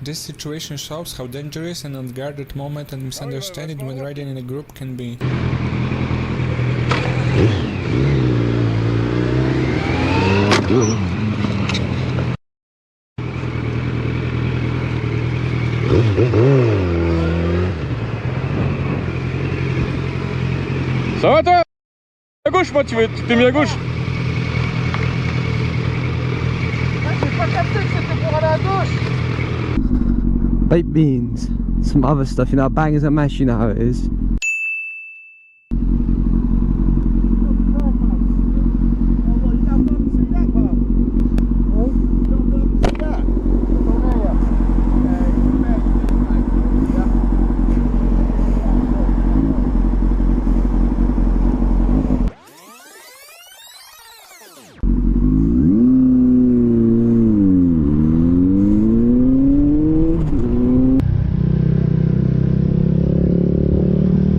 This situation shows how dangerous an unguarded moment and misunderstanding when riding in a group can be. Ça va toi? À gauche, moi tu t'es mis à gauche. J'ai pas capté que c'était pour aller à gauche. Baked beans, some other stuff, you know, bangers and mash, you know how it is.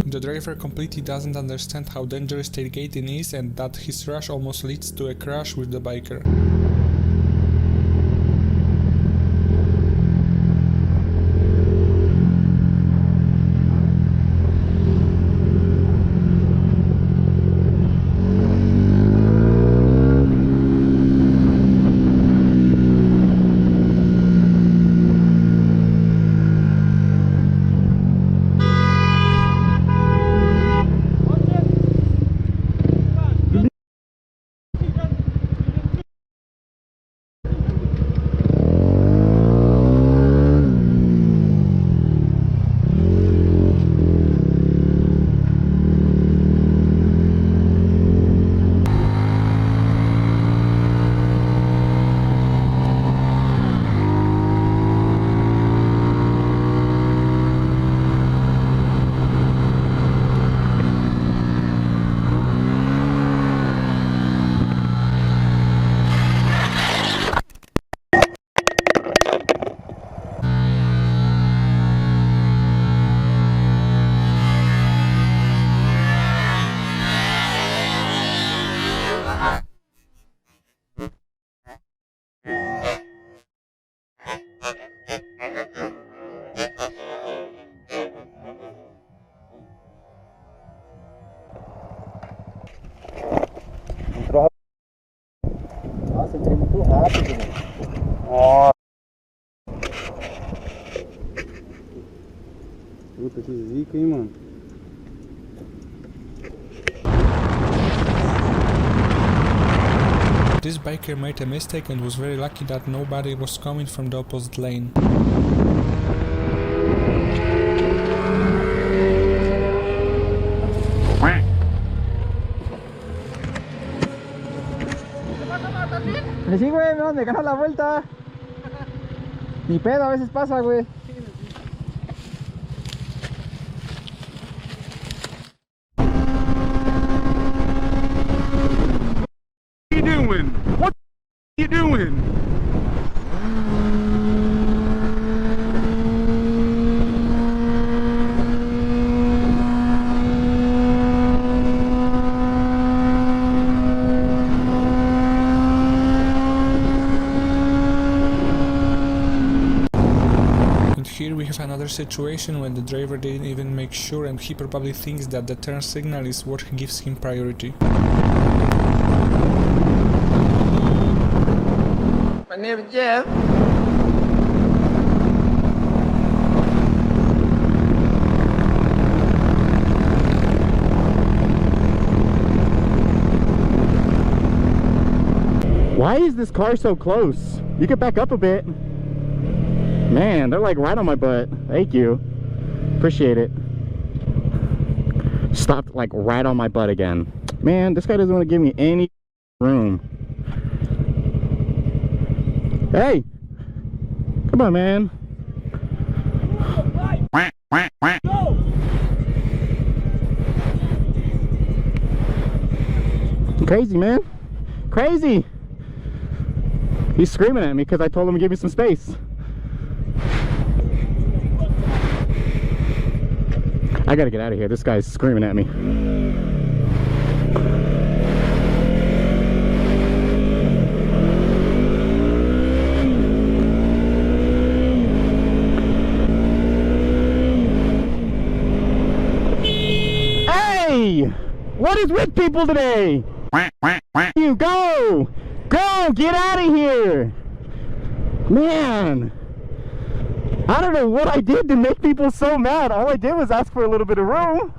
The driver completely doesn't understand how dangerous tailgating is and that his rush almost leads to a crash with the biker. Nossa, entrei muito rápido, mano. Ó. Puta, que zica, hein, mano. This biker made a mistake and was very lucky that nobody was coming from the opposite lane. Sí, güey, no, me ganó la vuelta. Ni pedo, a veces pasa, güey. What are you doing? What are you doing? Here we have another situation when the driver didn't even make sure and he probably thinks that the turn signal is what gives him priority. My name is Jeff. Why is this car so close? You could back up a bit. Man, they're like right on my butt. Thank you. Appreciate it. Stopped like right on my butt again. Man, this guy doesn't want to give me any room. Hey! Come on, man. Crazy, man. Crazy! He's screaming at me because I told him to give me some space. I gotta get out of here. This guy's screaming at me. What is with people today? You go! Go! Get out of here! Man! I don't know what I did to make people so mad. All I did was ask for a little bit of room.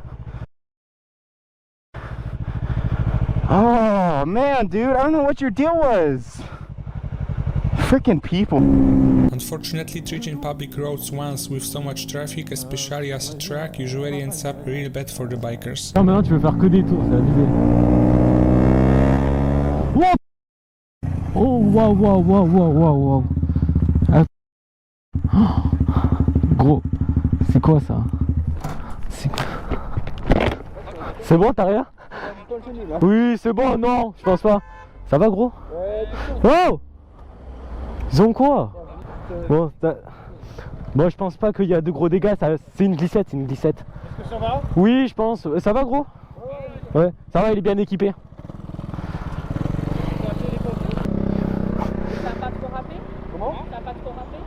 Oh man, dude, I don't know what your deal was. Freaking people. Unfortunately, treating public roads once with so much traffic, especially as a track, usually ends up really bad for the bikers. Non, maintenant tu veux faire que des tours, c'est abusé. Wow. Oh, waouh, waouh, waouh, waouh, waouh, waouh. Gros, c'est quoi ça? C'est bon, t'as rien? Oui, c'est bon, non, je pense pas. Ça va, gros? Oh! Ils ont quoi? Bon, bon, je pense pas qu'il y a de gros dégâts, c'est une glissette, c'est une glissette. Est-ce que ça va? Oui, je pense. Ça va, gros? Ouais, ça va, il est bien équipé. Ça n'a pas trop râpé? Comment? Ça n'a pas trop râpé?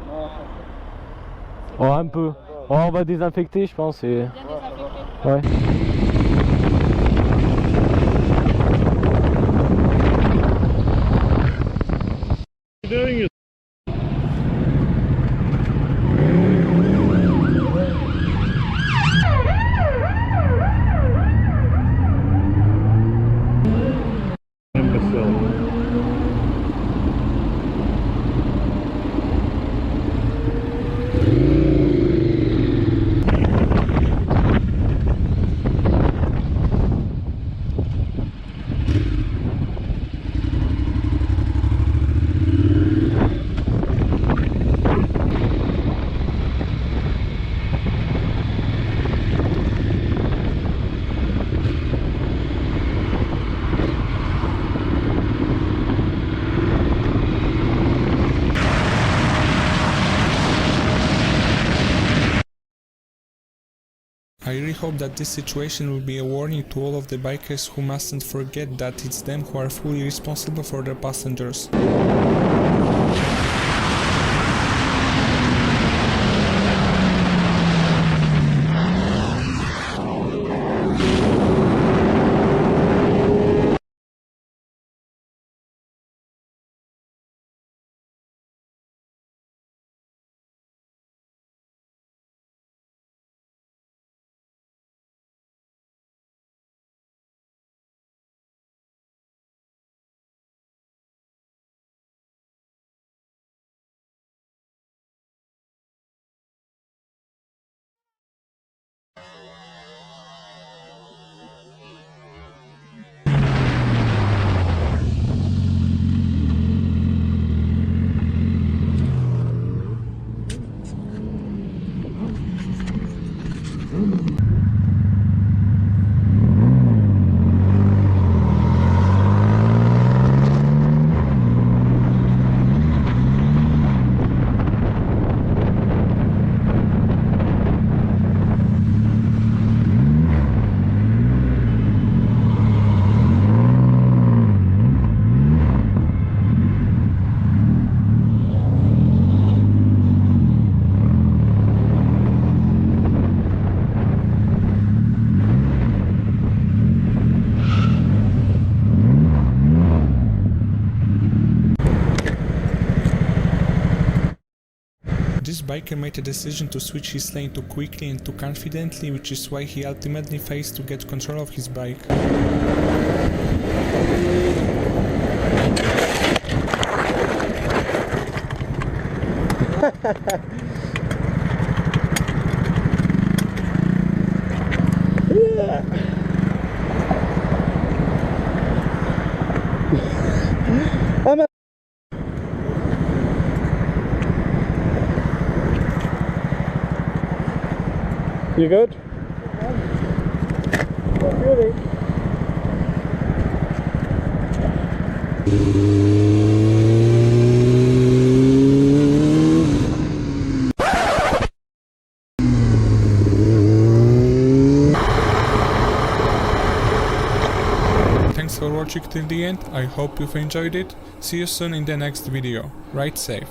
Oh, un peu. Oh, on va désinfecter, je pense. Et... Bien désinfecté. Ouais. I really hope that this situation will be a warning to all of the bikers who mustn't forget that it's them who are fully responsible for their passengers. This biker made a decision to switch his lane too quickly and too confidently, which is why he ultimately faced to get control of his bike. You good? Really? Thanks for watching till the end, I hope you've enjoyed it. See you soon in the next video. Ride safe.